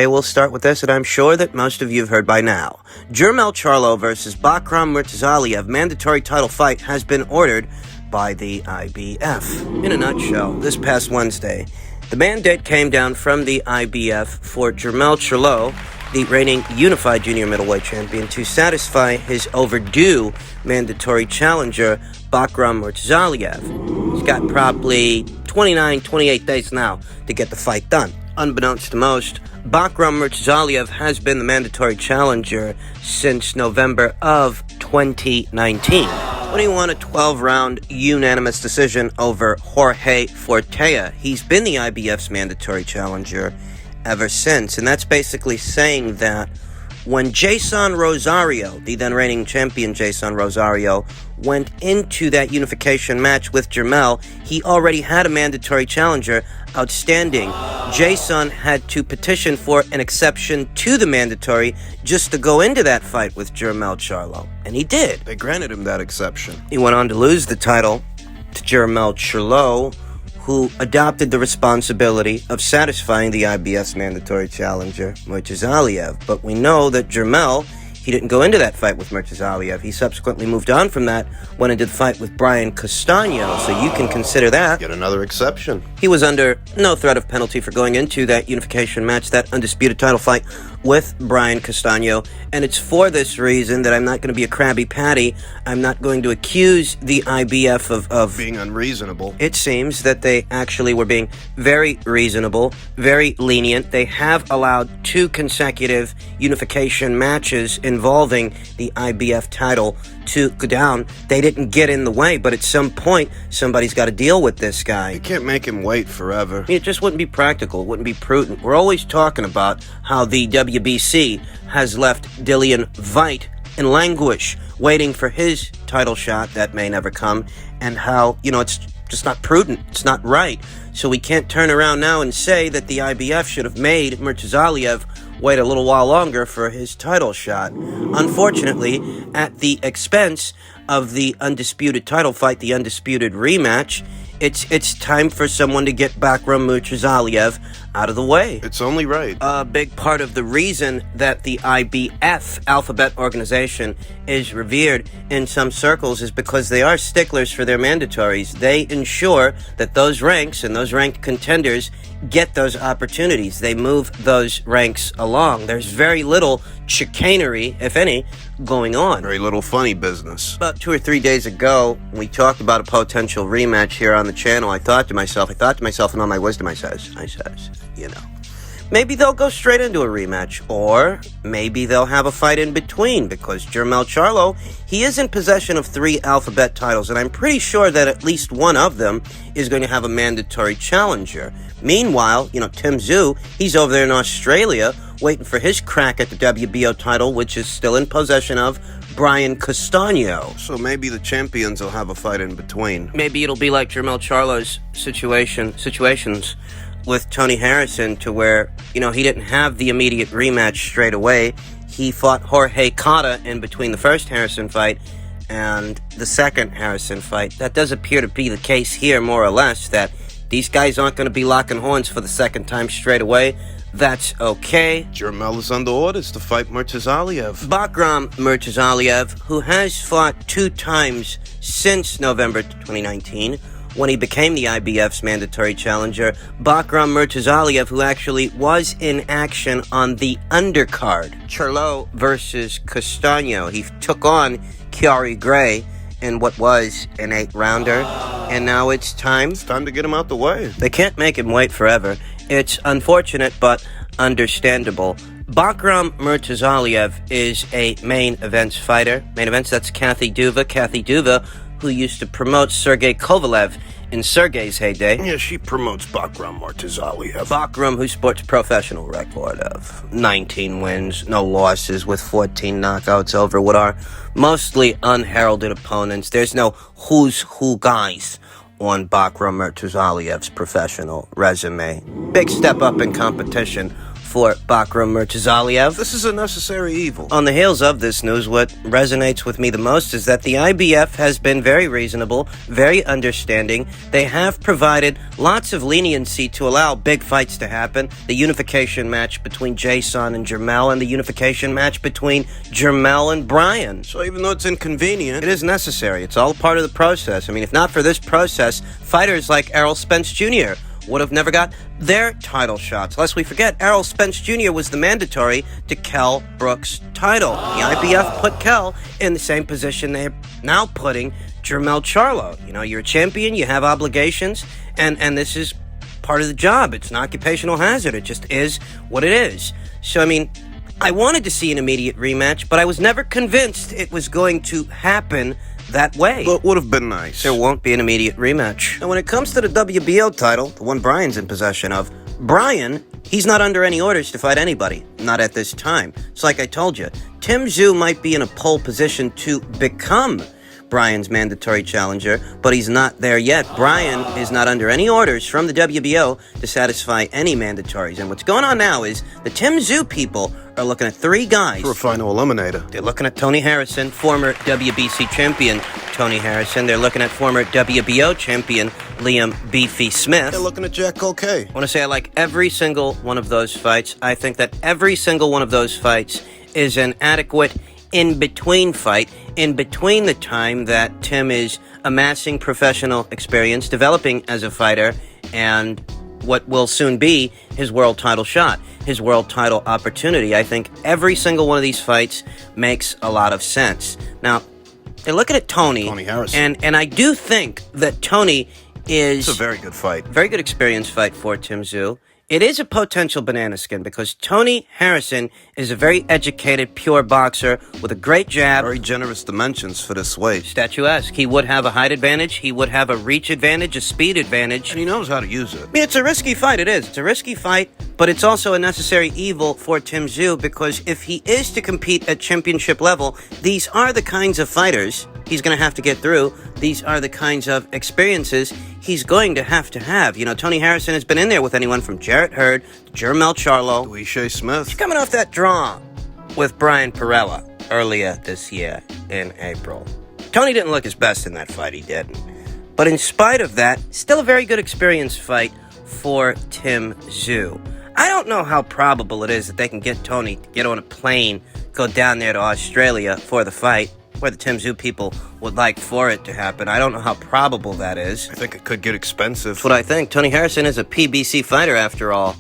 Okay, we'll start with this, and I'm sure that most of you have heard by now. Charlo versus Murtazaliev mandatory title fight has been ordered by the IBF. In a nutshell, this past Wednesday, the mandate came down from the IBF for Charlo, the reigning unified junior middleweight champion, to satisfy his overdue mandatory challenger, Murtazaliev. He's got probably 28 days now to get the fight done. Unbeknownst to most, Murtazaliev has been the mandatory challenger since November of 2019, when he won a 12-round unanimous decision over Jorge Fortea. He's been the IBF's mandatory challenger ever since, and that's basically saying that when Jason Rosario, the then reigning champion Jason Rosario, went into that unification match with Jermell, he already had a mandatory challenger outstanding. Jason had to petition for an exception to the mandatory just to go into that fight with Charlo, and he did. They granted him that exception. He went on to lose the title to Charlo, who adopted the responsibility of satisfying the IBF's mandatory challenger, Murtazaliev. But we know that Jermell, he didn't go into that fight with Murtazaliev. He subsequently moved on from that, went into the fight with Brian Castano, so you can consider that. Yet another exception. He was under no threat of penalty for going into that unification match, that undisputed title fight with Brian Castano, and it's for this reason that I'm not going to be a Krabby Patty. I'm not going to accuse the IBF of being unreasonable. It seems that they actually were being very reasonable, very lenient. They have allowed 2 consecutive unification matches involving the IBF title to go down. They didn't get in the way, but at some point, somebody's got to deal with this guy. You can't make him wait forever. It just wouldn't be practical. It wouldn't be prudent. We're always talking about how the WBC has left Dillian Whyte in languish, waiting for his title shot that may never come, and how, it's just not prudent. It's not right. So we can't turn around now and say that the IBF should have made Murtazaliev wait a little while longer for his title shot. Unfortunately, at the expense of the undisputed title fight, the undisputed rematch, it's time for someone to get Murtazaliev out of the way. It's only right. A big part of the reason that the IBF alphabet organization is revered in some circles is because they are sticklers for their mandatories. They ensure that those ranks and those ranked contenders get those opportunities. They move those ranks along. There's very little chicanery, if any, going on. Very little funny business. About 2 or 3 days ago, we talked about a potential rematch here on the channel. I thought to myself, in all my wisdom, I says, maybe they'll go straight into a rematch, or maybe they'll have a fight in between, because Charlo, he is in possession of 3 alphabet titles, and I'm pretty sure that at least one of them is going to have a mandatory challenger. Meanwhile, Tszyu, he's over there in Australia, waiting for his crack at the WBO title, which is still in possession of Brian Castano. So maybe the champions will have a fight in between. Maybe it'll be like Charlo's situations with Tony Harrison, to where, he didn't have the immediate rematch straight away. He fought Jorge Cota in between the first Harrison fight and the second Harrison fight. That does appear to be the case here, more or less, that these guys aren't going to be locking horns for the second time straight away. That's okay. Jermell is under orders to fight Murtazaliev. Murtazaliev, who has fought 2 times since November 2019, when he became the IBF's mandatory challenger. Murtazaliev, who actually was in action on the undercard. Charlo versus Castano. He took on Chiari Gray in what was an 8-rounder, and now it's time. It's time to get him out the way. They can't make him wait forever. It's unfortunate, but understandable. Murtazaliev is a main events fighter. Main events, that's Kathy Duva, who used to promote Sergey Kovalev in Sergey's heyday. Yeah, she promotes Murtazaliev. Bakram, who sports a professional record of 19 wins, no losses, with 14 knockouts over what are mostly unheralded opponents. There's no who's who guys on Murtazaliev's professional resume. Big step up in competition for Bakram Murtazaliev. This is a necessary evil. On the heels of this news, what resonates with me the most is that the IBF has been very reasonable, very understanding. They have provided lots of leniency to allow big fights to happen. The unification match between Jason and Jermell, and the unification match between Jermell and Brian. So even though it's inconvenient, It is necessary. It's all part of the process. I mean, if not for this process, fighters like Errol Spence Jr. would have never got their title shots. Lest we forget, Errol Spence Jr. was the mandatory to Kell Brook's title. The IBF put Kell in the same position they're now putting Jermell Charlo. You know, you're a champion, you have obligations, and this is part of the job. It's an occupational hazard. It just is what it is. So, I mean, I wanted to see an immediate rematch, but I was never convinced it was going to happen that way. but would have been nice. There won't be an immediate rematch. And when it comes to the WBO title, the one Brian's in possession of, Brian, he's not under any orders to fight anybody. Not at this time. It's like I told you, Tszyu might be in a pole position to become Brian's mandatory challenger, but he's not there yet. Brian is not under any orders from the WBO to satisfy any mandatories. And what's going on now is the Tszyu people are looking at three guys. For a final eliminator. They're looking at Tony Harrison, former WBC champion Tony Harrison. They're looking at former WBO champion Liam Beefy Smith. They're looking at Jack Culkay. I want to say I like every single one of those fights. I think that every single one of those fights is an adequate in-between fight, in between the time that Tim is amassing professional experience, developing as a fighter, and what will soon be his world title shot, his world title opportunity. I think every single one of these fights makes a lot of sense. Now, they're looking at Tony Harrison. and I do think that Tony is It's a very good fight. very good experience fight for Tszyu. It is a potential banana skin because Tony Harrison is a very educated, pure boxer with a great jab. Very generous dimensions for this weight. Statuesque. He would have a height advantage. He would have a reach advantage, a speed advantage. And he knows how to use it. I mean, it's a risky fight. It is. It's a risky fight, but it's also a necessary evil for Tszyu because if he is to compete at championship level, these are the kinds of fighters he's going to have to get through. These are the kinds of experiences he's going to have. You know, Tony Harrison has been in there with anyone from Jarrett Hurd to Jermell Charlo. Tszyu Smith. He's coming off that draw with Brian Perella earlier this year in April. Tony didn't look his best in that fight, he didn't. But in spite of that, still a very good experience fight for Tszyu. I don't know how probable it is that they can get Tony to get on a plane, go down there to Australia for the fight, where the Tszyu people would like for it to happen. I don't know how probable that is. I think it could get expensive. That's what I think. Tony Harrison is a PBC fighter after all.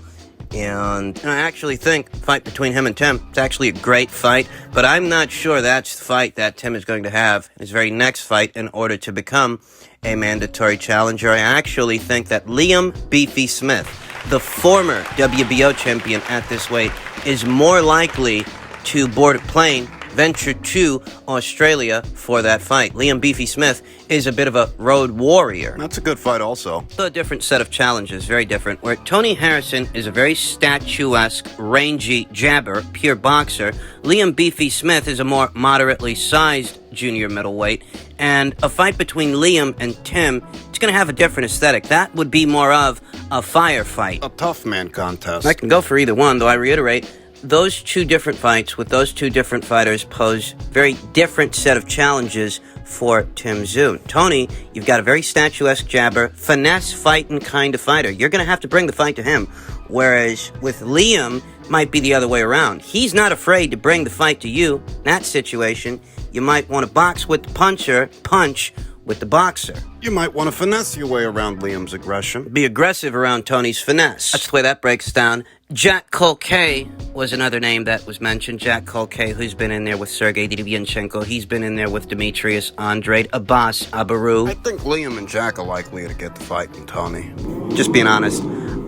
And I actually think the fight between him and Tim, it's actually a great fight, but I'm not sure that's the fight that Tim is going to have in his very next fight in order to become a mandatory challenger. I actually think that Liam Beefy Smith, the former WBO champion at this weight, is more likely to board a plane, venture to Australia for that fight. Liam Beefy Smith is a bit of a road warrior. That's a good fight also. A different set of challenges, very different. Where Tony Harrison is a very statuesque, rangy jabber, pure boxer. Liam Beefy Smith is a more moderately sized junior middleweight. And a fight between Liam and Tim, it's going to have a different aesthetic. That would be more of a firefight. A tough man contest. I can go for either one, though I reiterate, those two different fights with those two different fighters pose very different set of challenges for Tszyu. Tony, you've got a very statuesque jabber, finesse fighting kind of fighter. You're going to have to bring the fight to him. Whereas with Liam, might be the other way around. He's not afraid to bring the fight to you. In that situation, you might want to box with the puncher, punch with the boxer. You might want to finesse your way around Liam's aggression. Be aggressive around Tony's finesse. That's the way that breaks down. Jack Culkay was another name that was mentioned. Jack Culkay, who's been in there with Sergey Devianchenko. He's been in there with Demetrius Andrade, Abbas Abaru. I think Liam and Jack are likely to get the fight in Tony. Just being honest,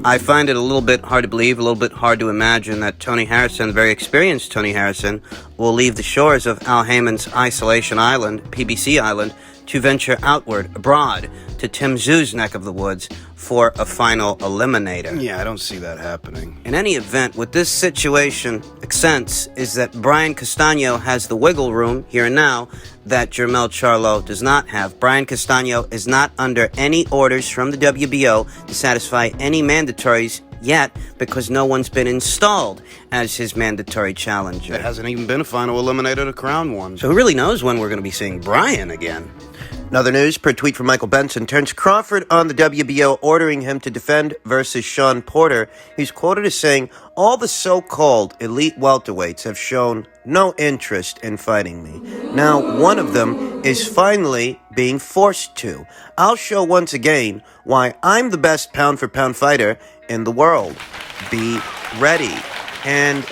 I find it a little bit hard to believe, a little bit hard to imagine that Tony Harrison, the very experienced Tony Harrison, will leave the shores of Al Heyman's Isolation Island, PBC Island, to venture outward, abroad, to Tszyu's neck of the woods for a final eliminator. Yeah, I don't see that happening. In any event, what this situation accents is that Brian Castano has the wiggle room here and now that Jermell Charlo does not have. Brian Castano is not under any orders from the WBO to satisfy any mandatories yet because no one's been installed as his mandatory challenger. There hasn't even been a final eliminator to crown one. So who really knows when we're going to be seeing Bryan again? In other news, per tweet from Michael Benson, Terence Crawford on the WBO ordering him to defend versus Shawn Porter. He's quoted as saying, "All the so-called elite welterweights have shown no interest in fighting me. Now, one of them is finally being forced to. I'll show once again why I'm the best pound-for-pound fighter in the world. Be ready." And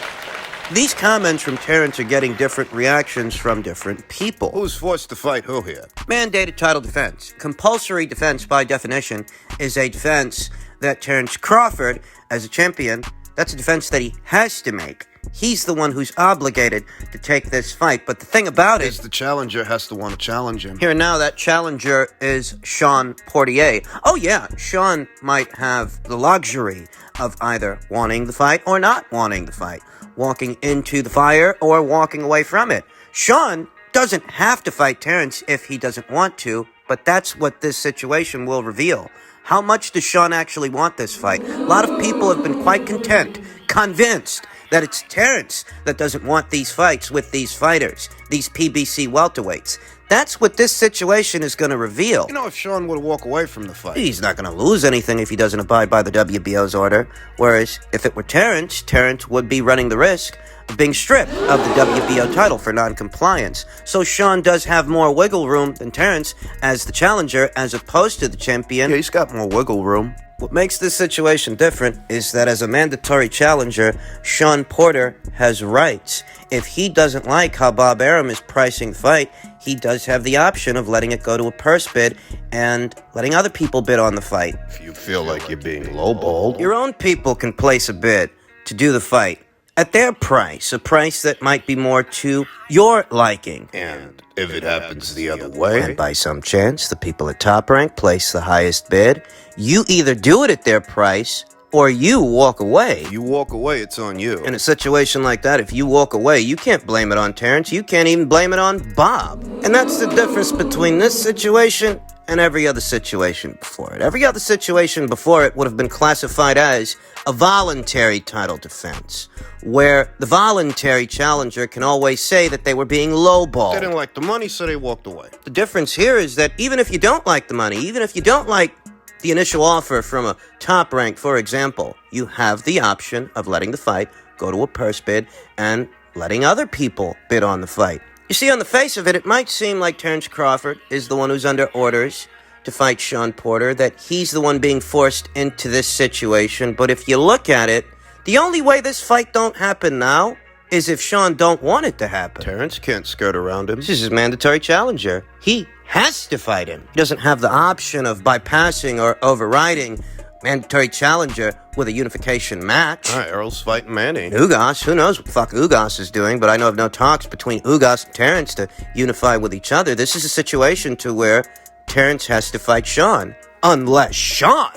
these comments from Terence are getting different reactions from different people. Who's forced to fight who here? Mandated title defense. Compulsory defense, by definition, is a defense that Terence Crawford, as a champion, that's a defense that he has to make. He's the one who's obligated to take this fight. But the thing about it is the challenger has to want to challenge him. Here now, that challenger is Shawn Porter. Oh yeah, Shawn might have the luxury of either wanting the fight or not wanting the fight, walking into the fire or walking away from it. Shawn doesn't have to fight Terence if he doesn't want to, but that's what this situation will reveal. How much does Shawn actually want this fight? A lot of people have been quite convinced that it's Terence that doesn't want these fights with these fighters, these PBC welterweights. That's what this situation is going to reveal. You know, if Shawn were to walk away from the fight, he's not going to lose anything if he doesn't abide by the WBO's order. Whereas, if it were Terence, Terence would be running the risk of being stripped of the WBO title for non-compliance. So Shawn does have more wiggle room than Terence as the challenger, as opposed to the champion. Yeah, he's got more wiggle room. What makes this situation different is that as a mandatory challenger, Shawn Porter has rights. If he doesn't like how Bob Arum is pricing the fight, he does have the option of letting it go to a purse bid and letting other people bid on the fight. If you feel like you're being lowballed, your own people can place a bid to do the fight at their price, a price that might be more to your liking. And if it happens the other way, and by some chance the people at Top Rank place the highest bid, you either do it at their price or you walk away. If you walk away, it's on you. In a situation like that, if you walk away, you can't blame it on Terence. You can't even blame it on Bob. And that's the difference between this situation and every other situation before it. Every other situation before it would have been classified as a voluntary title defense, where the voluntary challenger can always say that they were being lowballed. They didn't like the money, so they walked away. The difference here is that even if you don't like the money, even if you don't like the initial offer from a Top Rank, for example, you have the option of letting the fight go to a purse bid and letting other people bid on the fight. You see, on the face of it, it might seem like Terence Crawford is the one who's under orders to fight Shawn Porter, that he's the one being forced into this situation. But if you look at it, the only way this fight don't happen now is if Shawn don't want it to happen. Terence can't skirt around him. This is his mandatory challenger. He has to fight him. He doesn't have the option of bypassing or overriding mandatory challenger with a unification match. All right, Earl's fighting Manny. Ugas, who knows what the fuck Ugas is doing, but I know of no talks between Ugas and Terence to unify with each other. This is a situation to where Terence has to fight Shawn, unless Shawn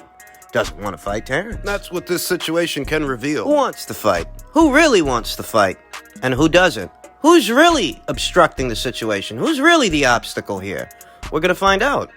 doesn't want to fight Terence. That's what this situation can reveal. Who wants the fight? Who really wants the fight? And who doesn't? Who's really obstructing the situation? Who's really the obstacle here? We're going to find out.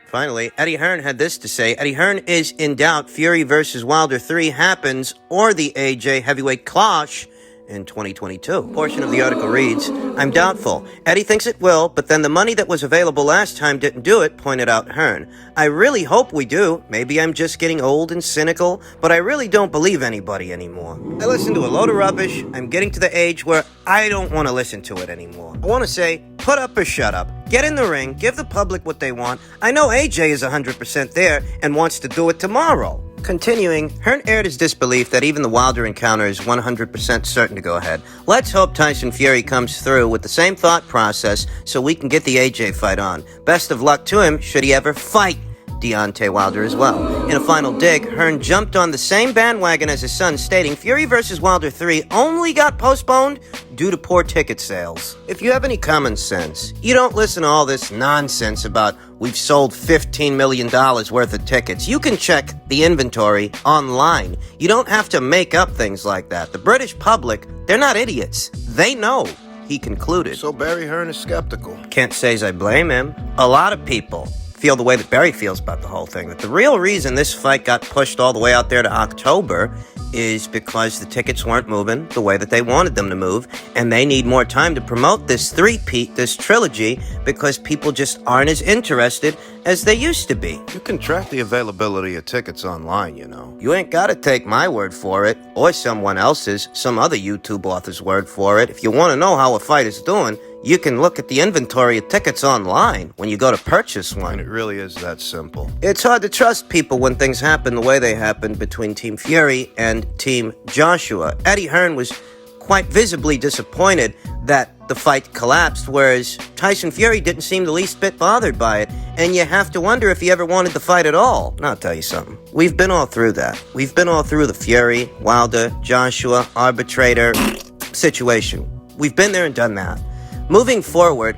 Finally, Eddie Hearn had this to say. Eddie Hearn is in doubt Fury versus Wilder 3 happens or the AJ heavyweight clash in 2022. A portion of the article reads, "I'm doubtful. Eddie thinks it will, but then the money that was available last time didn't do it," pointed out Hearn. "I really hope we do. Maybe I'm just getting old and cynical, but I really don't believe anybody anymore. I listen to a load of rubbish. I'm getting to the age where I don't want to listen to it anymore. I want to say, put up or shut up. Get in the ring, give the public what they want. I know AJ is 100% there and wants to do it tomorrow." Continuing, Hearn aired his disbelief that even the Wilder encounter is 100% certain to go ahead. "Let's hope Tyson Fury comes through with the same thought process so we can get the AJ fight on. Best of luck to him should he ever fight Deontay Wilder as well." In a final dig, Hearn jumped on the same bandwagon as his son, stating Fury vs. Wilder 3 only got postponed due to poor ticket sales. If you have any common sense, you don't listen to all this nonsense about we've sold $15 million worth of tickets. You can check the inventory online. You don't have to make up things like that. The British public, they're not idiots. They know, he concluded. So Barry Hearn is skeptical. Can't say as I blame him. A lot of people feel the way that Barry feels about the whole thing. That the real reason this fight got pushed all the way out there to October is because the tickets weren't moving the way that they wanted them to move, and they need more time to promote this three-peat, this trilogy, because people just aren't as interested as they used to be. You can track the availability of tickets online, you know. You ain't gotta take my word for it, or someone else's, some other YouTube author's word for it. If you want to know how a fight is doing, you can look at the inventory of tickets online when you go to purchase one. And it really is that simple. It's hard to trust people when things happen the way they happened between Team Fury and Team Joshua. Eddie Hearn was quite visibly disappointed that the fight collapsed, whereas Tyson Fury didn't seem the least bit bothered by it, and you have to wonder if he ever wanted the fight at all. Now, I'll tell you something. We've been all through that. We've been all through the Fury, Wilder, Joshua, arbitrator situation. We've been there and done that. Moving forward,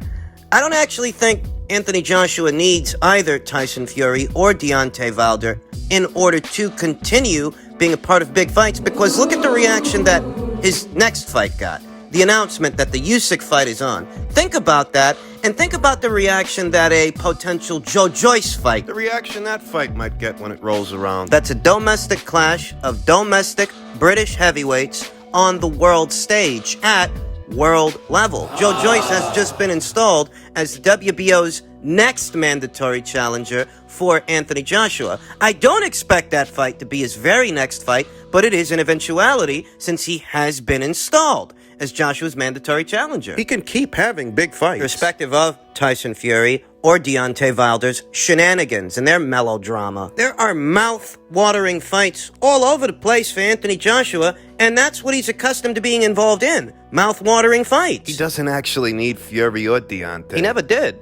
I don't actually think Anthony Joshua needs either Tyson Fury or Deontay Wilder in order to continue being a part of big fights, because look at the reaction that his next fight got. The announcement that the Usyk fight is on. Think about that, and think about the reaction that a potential Joe Joyce fight. The reaction that fight might get when it rolls around. That's a domestic clash of domestic British heavyweights on the world stage at world level. Joe Joyce has just been installed as the WBO's next mandatory challenger for Anthony Joshua. I don't expect that fight to be his very next fight, but it is an eventuality since he has been installed as Joshua's mandatory challenger. He can keep having big fights. Irrespective of Tyson Fury or Deontay Wilder's shenanigans and their melodrama. There are mouth-watering fights all over the place for Anthony Joshua, and that's what he's accustomed to being involved in. Mouth-watering fights. He doesn't actually need Fury or Deontay. He never did.